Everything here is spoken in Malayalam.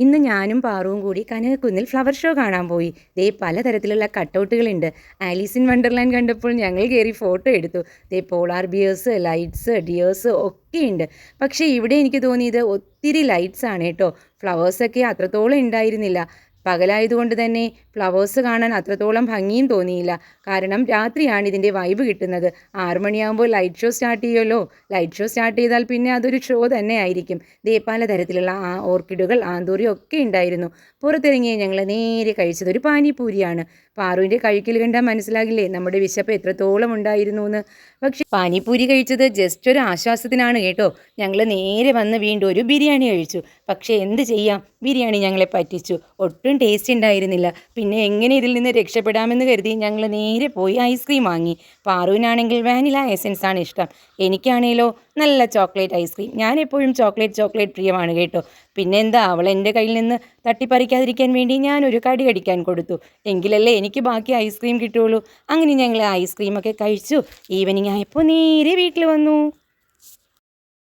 ഇന്ന് ഞാനും പാറുവും കൂടി കനകക്കുന്നിൽ ഫ്ലവർ ഷോ കാണാൻ പോയി. ദേ പലതരത്തിലുള്ള കട്ടൗട്ടുകളുണ്ട്. ആലീസ് ഇൻ വണ്ടർലാൻഡ് കണ്ടപ്പോൾ ഞങ്ങൾ കയറി ഫോട്ടോ എടുത്തു. ദേ പോളാർ ബിയേഴ്സ്, ലൈറ്റ്സ്, ഡിയേഴ്സ് ഒക്കെയുണ്ട്. പക്ഷേ ഇവിടെ എനിക്ക് തോന്നിയത് ഒത്തിരി ലൈറ്റ്സ് ആണ് കേട്ടോ. ഫ്ലവേഴ്സൊക്കെ അത്രത്തോളം ഉണ്ടായിരുന്നില്ല. പകലായതുകൊണ്ട് തന്നെ ഫ്ലവേഴ്സ് കാണാൻ അത്രത്തോളം ഭംഗിയും തോന്നിയില്ല. കാരണം രാത്രിയാണ് ഇതിൻ്റെ വൈബ് കിട്ടുന്നത്. 6 മണിയാകുമ്പോൾ ലൈറ്റ് ഷോ സ്റ്റാർട്ട് ചെയ്യുമല്ലോ. ലൈറ്റ് ഷോ സ്റ്റാർട്ട് ചെയ്താൽ പിന്നെ അതൊരു ഷോ തന്നെ ആയിരിക്കും. ദേ പലതരത്തിലുള്ള ഓർക്കിഡുകൾ, ആന്തൂറിയം ഒക്കെ ഉണ്ടായിരുന്നു. പുറത്തിറങ്ങിയ ഞങ്ങൾ നേരെ കഴിച്ചത് ഒരു പാനിപൂരിയാണ്. പാറുവിൻ്റെ കഴിക്കൽ കണ്ടാൽ മനസ്സിലാകില്ലേ നമ്മുടെ വിശപ്പ് എത്രത്തോളം ഉണ്ടായിരുന്നു എന്ന്. പക്ഷേ പാനിപൂരി കഴിച്ചത് ജസ്റ്റ് ഒരു ആശ്വാസത്തിനാണ് കേട്ടോ. ഞങ്ങൾ നേരെ വന്ന് വീണ്ടും ഒരു ബിരിയാണി കഴിച്ചു. പക്ഷേ എന്ത് ചെയ്യാം, ബിരിയാണി ഞങ്ങളെ പറ്റിച്ചു. ഒട്ടും ടേസ്റ്റ് ഉണ്ടായിരുന്നില്ല. പിന്നെ എങ്ങനെ ഇതിൽ നിന്ന് രക്ഷപ്പെടാമെന്ന് കരുതി ഞങ്ങൾ നേരെ പോയി ഐസ്ക്രീം വാങ്ങി. പാറുവിനാണെങ്കിൽ വാനില എസൻസ് ആണ് ഇഷ്ടം. എനിക്കാണേലോ നല്ല ചോക്ലേറ്റ് ഐസ്ക്രീം. ഞാൻ എപ്പോഴും ചോക്ലേറ്റ് പ്രിയമാണ് കേട്ടോ. പിന്നെന്താ, അവൾ എൻ്റെ കയ്യിൽ നിന്ന് തട്ടിപ്പറിക്കാതിരിക്കാൻ വേണ്ടി ഞാനൊരു കടി കടിക്കാൻ കൊടുത്തു. എങ്കിലല്ലേ എനിക്ക് ബാക്കി ഐസ്ക്രീം കിട്ടുള്ളൂ. അങ്ങനെ ഞങ്ങൾ ഐസ്ക്രീമൊക്കെ കഴിച്ചു. ഈവനിങ് ആയപ്പോൾ നേരെ വീട്ടിൽ വന്നു.